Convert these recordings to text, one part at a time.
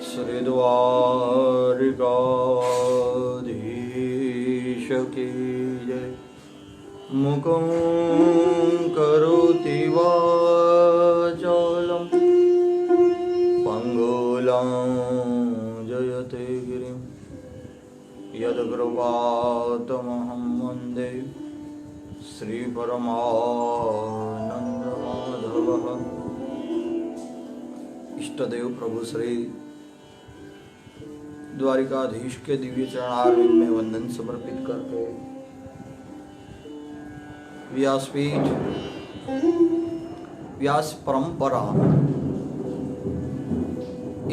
श्री द्वारिकाधीश की जय। मुखं करोति वाचालं पंगुलं जयते गिरिं यत्कृपातमहं वन्दे श्रीपरमानन्दमाधवः। इष्टदेव प्रभु श्री द्वारिकाधीश के दिव्य चरणारविंद में वंदन समर्पित करके व्यासपीठ व्यास परंपरा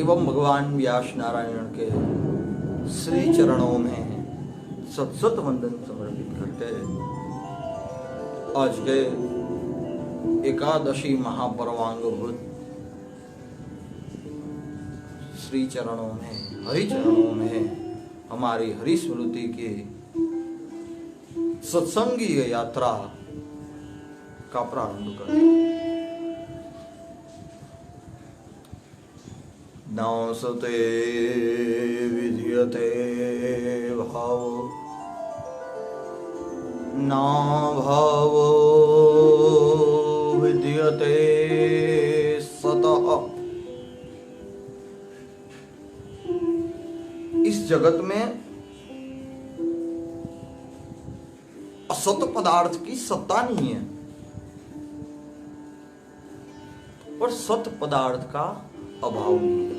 एवं भगवान व्यास नारायण के श्री चरणों में सत वंदन समर्पित करके आज के एकादशी महापर्वांगभूत श्री चरणों में हरि चरणों में हमारी हरि स्मृति की सत्संगीय यात्रा का प्रारंभ करें। नौसते विद्यते भावो ना भावो विद्यते सतः। इस जगत में असत पदार्थ की सत्ता नहीं है और सत पदार्थ का अभाव नहीं है।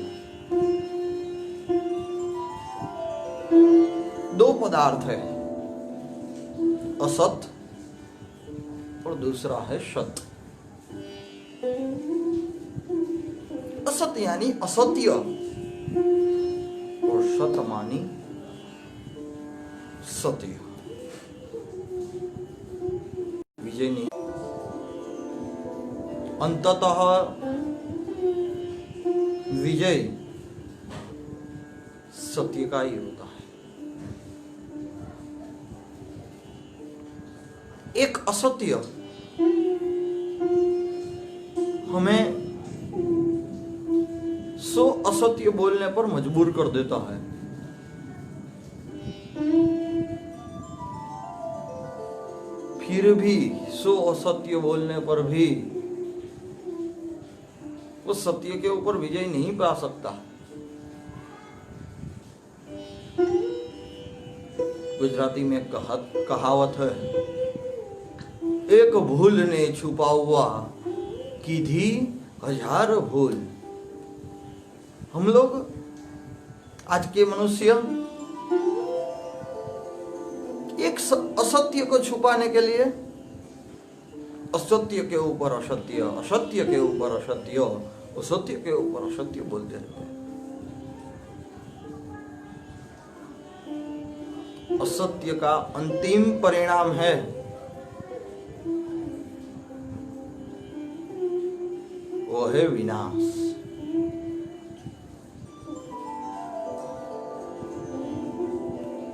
दो पदार्थ है, असत और दूसरा है सत। असत यानी असत्य और सत मानी सत्य। विजय नहीं, अंततः विजय सत्य का ही होता है। एक असत्य हमें सो असत्य बोलने पर मजबूर कर देता है। फिर भी सो असत्य बोलने पर भी वो सत्य के ऊपर विजय नहीं पा सकता। गुजराती में कहावत है, एक भूल ने छुपा हुआ कीधी हजार भूल। हम लोग आज के मनुष्य एक असत्य को छुपाने के लिए असत्य के ऊपर असत्य, असत्य के ऊपर असत्य, असत्य के ऊपर असत्य बोलते रहते हैं। असत्य का अंतिम परिणाम है वो है विनाश।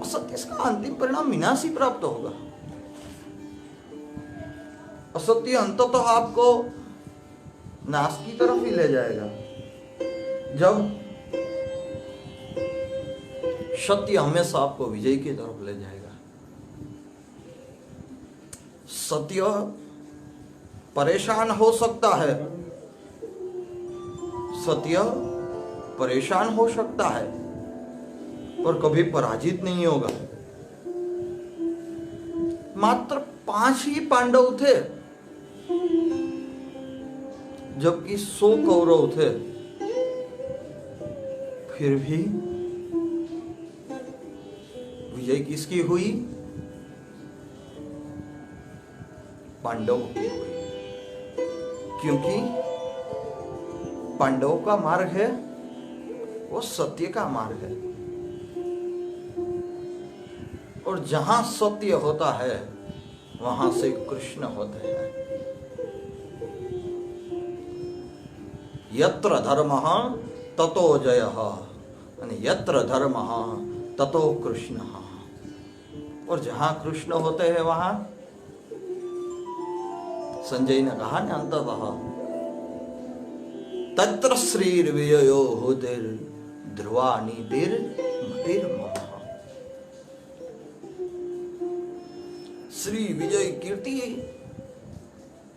असत्य का अंतिम परिणाम विनाश ही प्राप्त होगा। असत्य अंततः आपको नाश की तरफ ही ले जाएगा। जब सत्य हमेशा आपको विजय की तरफ ले जाएगा। सत्य परेशान हो सकता है, सत्य परेशान हो सकता है, पर कभी पराजित नहीं होगा। मात्र 5 ही पांडव थे जबकि 100 कौरव थे, फिर भी विजय किसकी हुई? पांडव की हुई। क्योंकि पांडव का मार्ग है वो सत्य का मार्ग है, और जहां सत्य होता है वहां से कृष्ण होते हैं। यत्र धर्मः ततो जयः, यत्र धर्मः ततो कृष्णः। और जहां कृष्ण होते हैं वहां, संजय ने कहा ना अंततः तत्र श्रीर्विजयो होतिर् ध्रुवा नीतिर मतिर महा। श्री विजय कीर्ति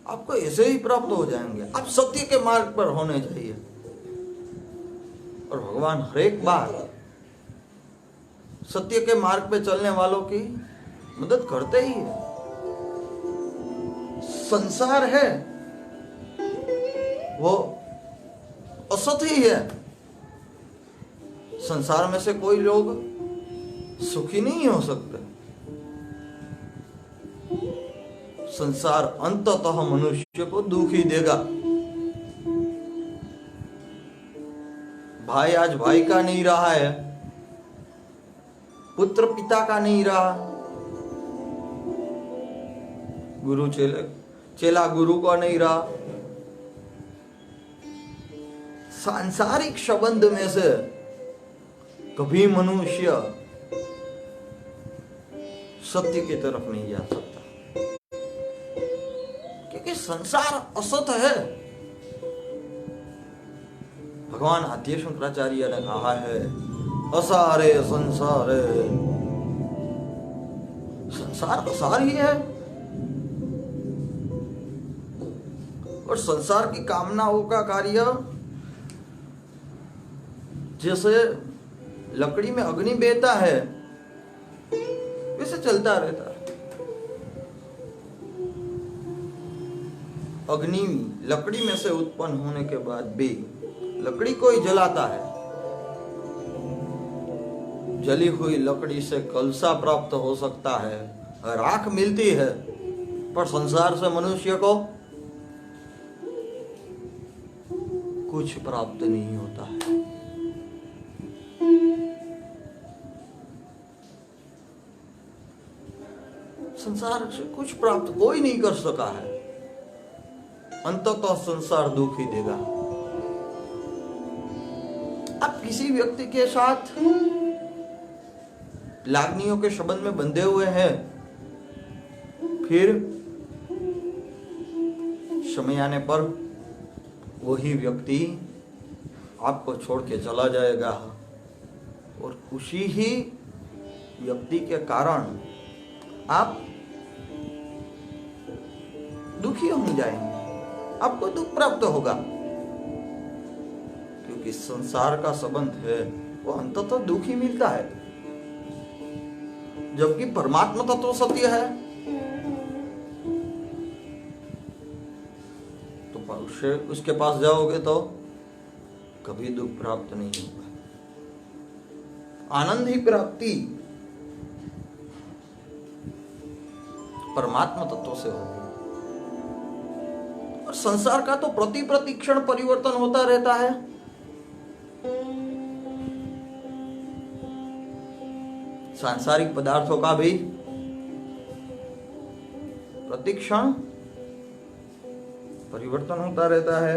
आपको ऐसे ही प्राप्त हो जाएंगे। आप सत्य के मार्ग पर होने चाहिए और भगवान हर एक बार सत्य के मार्ग पे चलने वालों की मदद करते ही है। संसार है वो असत ही है। संसार में से कोई लोग सुखी नहीं हो सकते। संसार अंततः मनुष्य को दुख ही देगा। भाई आज भाई का नहीं रहा है, पुत्र पिता का नहीं रहा, गुरु चेला गुरु का नहीं रहा। सांसारिक संबंध में से कभी मनुष्य सत्य की तरफ नहीं जा सकता, क्योंकि संसार असत है। भगवान आद्य शंकराचार्य ने कहा है, असारे संसारे, संसार असार ही है। और संसार की कामनाओं का कार्य जैसे लकड़ी में अग्नि बहता है वैसे चलता रहता है। अग्नि लकड़ी में से उत्पन्न होने के बाद भी लकड़ी को ही जलाता है। जली हुई लकड़ी से कलसा प्राप्त हो सकता है, राख मिलती है, पर संसार से मनुष्य को कुछ प्राप्त नहीं होता है। संसार से कुछ प्राप्त कोई नहीं कर सका है। अंततः संसार दुख ही देगा। आप किसी व्यक्ति के साथ लागनियों के संबंध में बंधे हुए हैं, फिर समय आने पर वही व्यक्ति आपको छोड़ के चला जाएगा और उसी ही व्यक्ति के कारण आप दुखी हो जाएंगे, आपको दुख प्राप्त होगा, क्योंकि संसार का संबंध है वो अंततः दुख ही मिलता है। जबकि परमात्मा तत्व सत्य है तो उसके पास जाओगे तो कभी दुख प्राप्त नहीं होगा, आनंद ही प्राप्ति परमात्मा तत्व से होगी। और संसार का तो प्रतिक्षण परिवर्तन होता रहता है। सांसारिक पदार्थों का भी प्रतिक्षण परिवर्तन होता रहता है।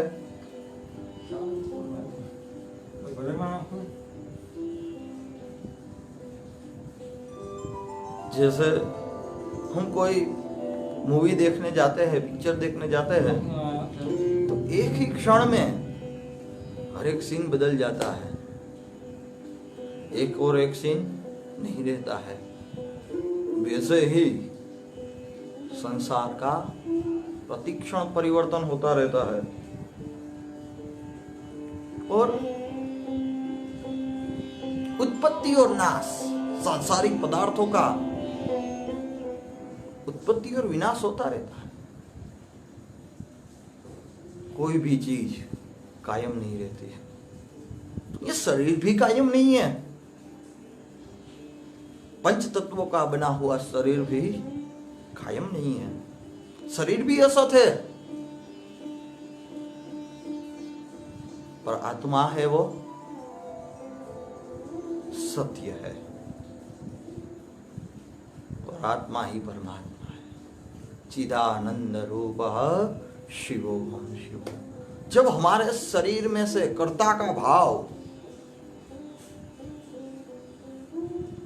जैसे हम कोई मूवी देखने जाते हैं, पिक्चर देखने जाते हैं, तो एक ही क्षण में हर एक सीन बदल जाता है, एक और एक सीन नहीं रहता है। वैसे ही संसार का प्रतिक्षण परिवर्तन होता रहता है। और उत्पत्ति और नाश, सांसारिक पदार्थों का उत्पत्ति और विनाश होता रहता है। कोई भी चीज कायम नहीं रहती है। ये शरीर भी कायम नहीं है। पंच तत्वों का बना हुआ शरीर भी कायम नहीं है। शरीर भी असत है, पर आत्मा है वो सत्य है। और आत्मा ही परमात्मा है। चिदानंद रूप शिवोहम शिव। जब हमारे शरीर में से कर्ता का भाव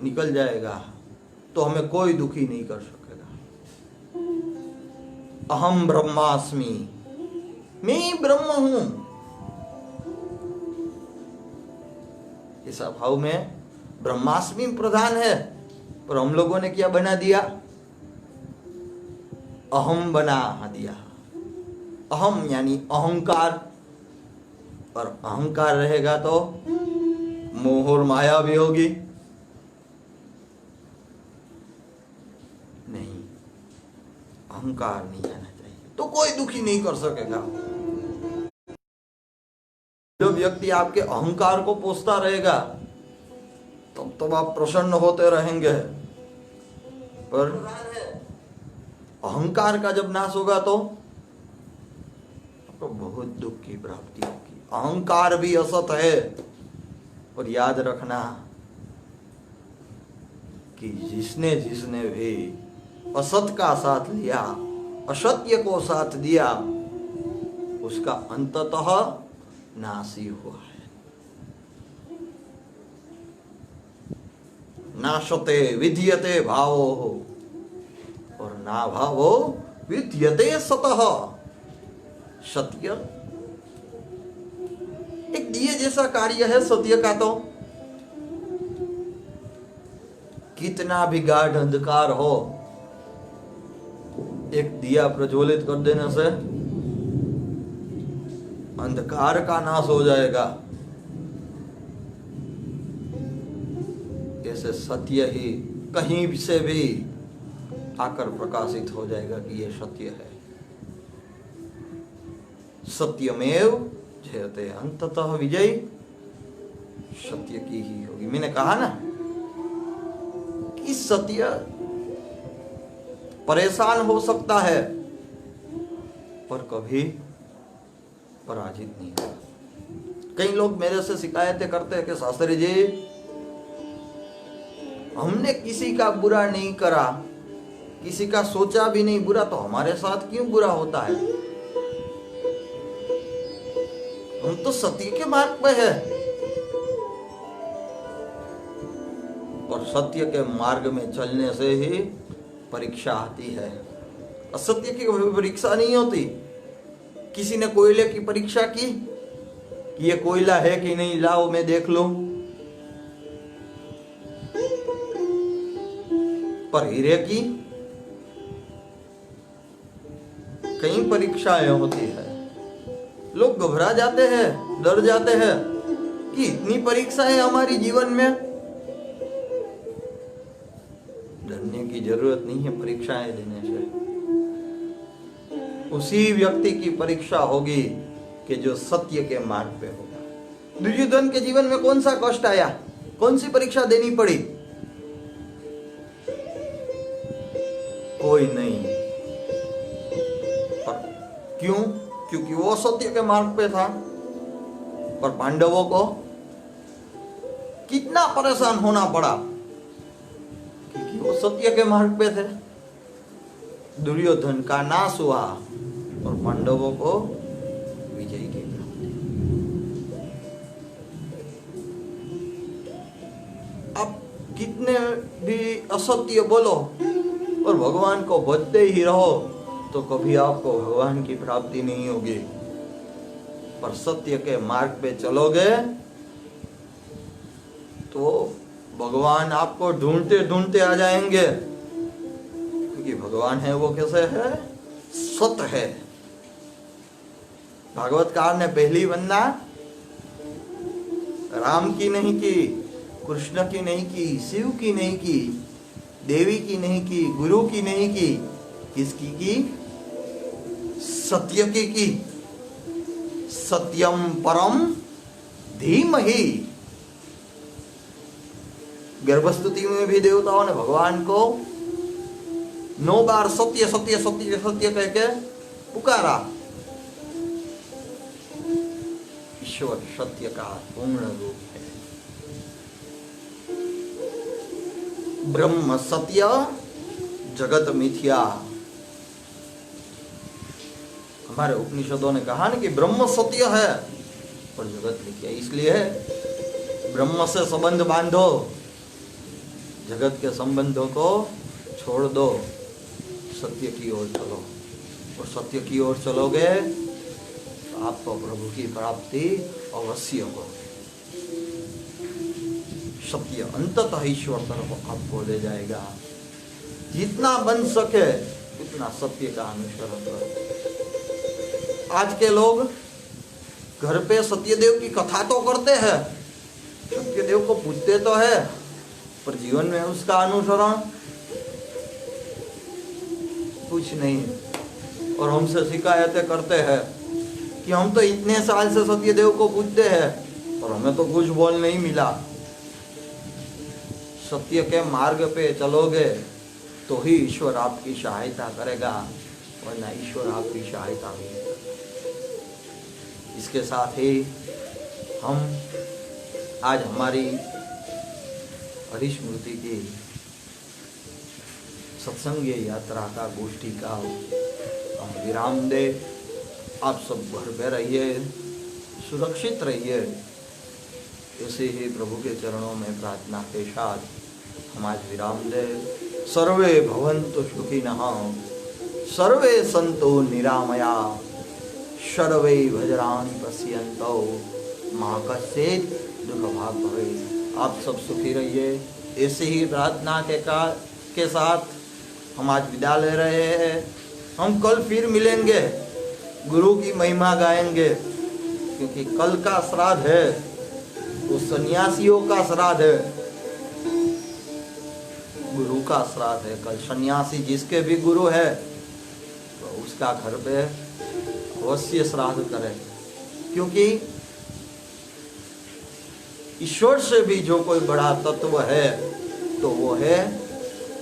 निकल जाएगा तो हमें कोई दुखी नहीं कर सकेगा। अहम ब्रह्मास्मि, मैं ब्रह्म हूं, इस अभाव में ब्रह्मास्मि प्रधान है, पर हम लोगों ने क्या बना दिया? अहम बना दिया। अहम यानी अहंकार, और अहंकार रहेगा तो मोह और माया भी होगी। नहीं, अहंकार नहीं आना चाहिए, तो कोई दुखी नहीं कर सकेगा। जो व्यक्ति आपके अहंकार को पोसता रहेगा तब तो आप प्रसन्न होते रहेंगे, पर अहंकार का जब नाश होगा तो आपको बहुत दुख की प्राप्ति होगी। अहंकार भी असत है, और याद रखना कि जिसने जिसने भी असत का साथ लिया, असत्य को साथ दिया, उसका अंततः नाश ही हुआ है। नाशते विद्यते भावो, और ना भावो विद्यते सतः। सत्य एक दिए जैसा कार्य है। सत्य का तो कितना भी गाढ़ अंधकार हो, एक दिया प्रज्वलित कर देने से अंधकार का नाश हो जाएगा। ऐसे सत्य ही कहीं से भी आकर प्रकाशित हो जाएगा कि ये सत्य है। सत्यमेव जयते, अंततः विजय सत्य की ही होगी। मैंने कहा ना कि सत्य परेशान हो सकता है पर कभी पराजित नहीं होगा। कई लोग मेरे से शिकायतें करते हैं कि शास्त्री जी, हमने किसी का बुरा नहीं करा, किसी का सोचा भी नहीं बुरा, तो हमारे साथ क्यों बुरा होता है? हम तो सत्य के मार्ग पे है, और सत्य के मार्ग में चलने से ही परीक्षा आती है। असत्य की परीक्षा नहीं होती। किसी ने कोयले की परीक्षा की कि ये कोयला है कि नहीं, लाओ मैं देख लूं। पर हीरे की कई परीक्षाएं होती है। लोग घबरा जाते हैं, डर जाते हैं कि इतनी परीक्षाएं हमारी जीवन में। डरने की जरूरत नहीं है परीक्षाएं देने से। उसी व्यक्ति की परीक्षा होगी कि जो सत्य के मार्ग पे होगा। दुर्योधन के जीवन में कौन सा कष्ट आया, कौन सी परीक्षा देनी पड़ी? कोई नहीं। पर क्यों? क्योंकि वो सत्य के मार्ग पे था। पर पांडवों को कितना परेशान होना पड़ा क्योंकि वो सत्य के मार्ग पे थे। दुर्योधन का नाश हुआ और पांडवों को विजय की प्राप्ति। आप कितने भी असत्य बोलो और भगवान को भजते ही रहो तो कभी आपको भगवान की प्राप्ति नहीं होगी। पर सत्य के मार्ग पे चलोगे तो भगवान आपको ढूंढते ढूंढते आ जाएंगे, क्योंकि भगवान है वो कैसे है? सत्य है। भागवतकार ने पहली वंदना राम की नहीं की, कृष्ण की नहीं की, शिव की नहीं की, देवी की नहीं की, गुरु की नहीं की, किसकी की? सत्य की। सत्यम परम धीमहि। गर्भस्तुति में भी देवताओं ने भगवान को 9 बार सत्य सत्य सत्य सत्य कह के पुकारा। ईश्वर सत्य का पूर्ण रूप है। ब्रह्म सत्य जगत मिथ्या। हमारे उपनिषदों ने कहा ना कि ब्रह्म सत्य है और जगत मिथ्या। इसलिए ब्रह्म से संबंध बांधो, जगत के संबंधों को छोड़ दो, सत्य की ओर चलो। और सत्य की ओर चलोगे तो आपको प्रभु की प्राप्ति अवश्य होगी। सत्य अंततः ईश्वर तरफ आपको ले जाएगा। जितना बन सके उतना सत्य का अनुसरण करो। आज के लोग घर पे सत्यदेव की कथा तो करते हैं, सत्यदेव को पूजते तो है, पर जीवन में उसका अनुसरण कुछ नहीं। और हमसे शिकायतें करते हैं कि हम तो इतने साल से सत्यदेव को पूजते हैं और हमें तो कुछ बोल नहीं मिला। सत्य के मार्ग पे चलोगे तो ही ईश्वर आपकी सहायता करेगा, वरना ईश्वर आपकी सहायता नहीं करेगा। इसके साथ ही हम आज हमारी हरिस्मृति की सत्संग यात्रा का गोष्ठी का हम विराम दे। आप सब घर पे रहिए, सुरक्षित रहिए, ऐसे ही प्रभु के चरणों में प्रार्थना के साथ हम आज विराम दे। सर्वे भवन्तु सुखिनः, सर्वे सन्तु निरामया, सर्वे भद्राणि पश्यन्तु मा कश्चित् दुःखभाग् भवेत्। आप सब सुखी रहिए। ऐसे ही प्रार्थना के साथ हम आज विदा ले रहे हैं। हम कल फिर मिलेंगे, गुरु की महिमा गाएंगे, क्योंकि कल का श्राद्ध है, वो सन्यासियों का श्राद्ध है, गुरु का श्राद्ध है। कल सन्यासी जिसके भी गुरु है तो उसका घर पे अवश्य श्राद्ध करें, क्योंकि ईश्वर से भी जो कोई बड़ा तत्व है तो वो है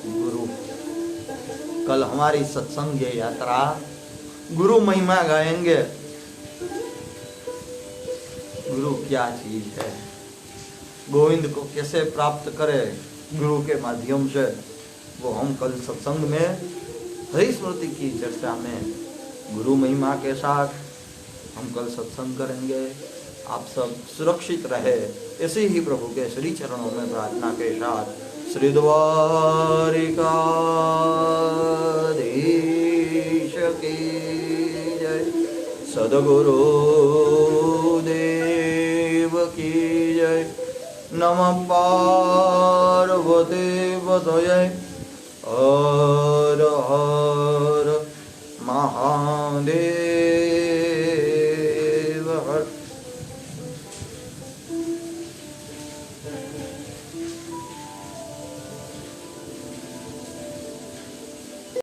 गुरु। कल हमारी सत्संग यात्रा गुरु महिमा गाएंगे। गुरु क्या चीज है, गोविंद को कैसे प्राप्त करें गुरु के माध्यम से, वो हम कल सत्संग में हरिस्मृति की चर्चा में गुरु महिमा के साथ हम कल सत्संग करेंगे। आप सब सुरक्षित रहे, ऐसे ही प्रभु के श्री चरणों में प्रार्थना के साथ श्री द्वारिकाधीश की जय, सद्गुरु देव की जय। नमः पार्वती पतये, हर हर महादेव।